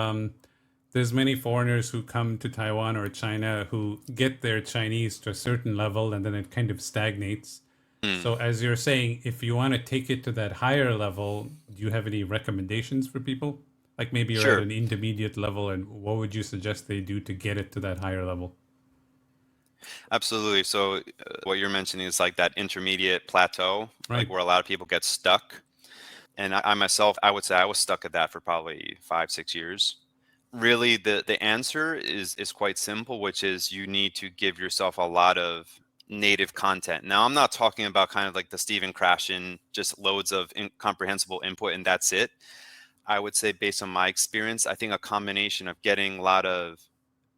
Um, there's many foreigners who come to Taiwan or China who get their Chinese to a certain level and then it kind of stagnates. Hmm. So, as you're saying, if you want to take it to that higher level, do you have any recommendations for people? Like maybe you're at Sure. an intermediate level, and what would you suggest they do to get it to that higher level? Absolutely. So what you're mentioning is like that intermediate plateau, like Right. where a lot of people get stuck. And I myself, I would say I was stuck at that for probably 5, 6 years. Really, the answer is quite simple, which is you need to give yourself a lot of native content. Now, I'm not talking about kind of like the Stephen Krashen, just loads of incomprehensible input and that's it. I would say, based on my experience, I think a combination of getting a lot of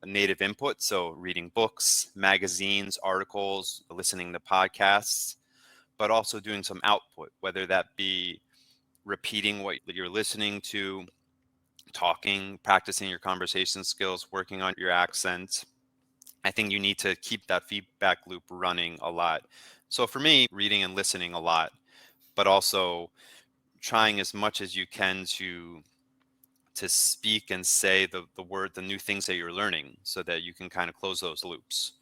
native input, so reading books, magazines, articles, listening to podcasts, but also doing some output, whether that be repeating what you're listening to, talking, practicing your conversation skills, working on your accent. I think you need to keep that feedback loop running a lot. So for me, reading and listening a lot, but also trying as much as you can to speak and say the new things that you're learning so that you can kind of close those loops.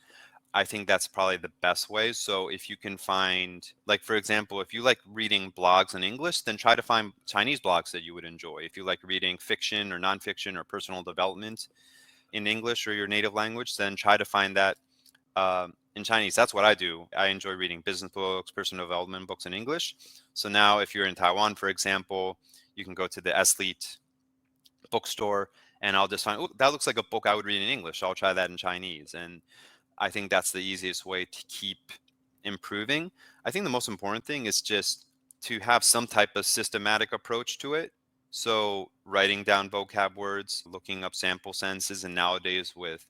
I think that's probably the best way. So if you can find, like, for example, if you like reading blogs in English, then try to find Chinese blogs that you would enjoy. If you like reading fiction or nonfiction or personal development in English or your native language, then try to find that in Chinese. That's what I do. I enjoy reading business books, personal development books in English. So now if you're in Taiwan, for example, you can go to the Slete bookstore and I'll just find, oh, that looks like a book I would read in English. I'll try that in Chinese. And I think that's the easiest way to keep improving. I think the most important thing is just to have some type of systematic approach to it. So writing down vocab words, looking up sample sentences, and nowadays with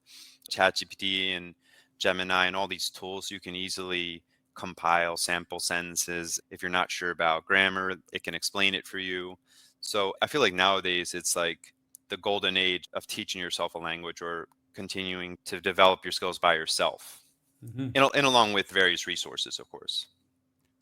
ChatGPT and Gemini and all these tools, you can easily compile sample sentences. If you're not sure about grammar, it can explain it for you. So I feel like nowadays it's like the golden age of teaching yourself a language or continuing to develop your skills by yourself, Hmm. and along with various resources, of course.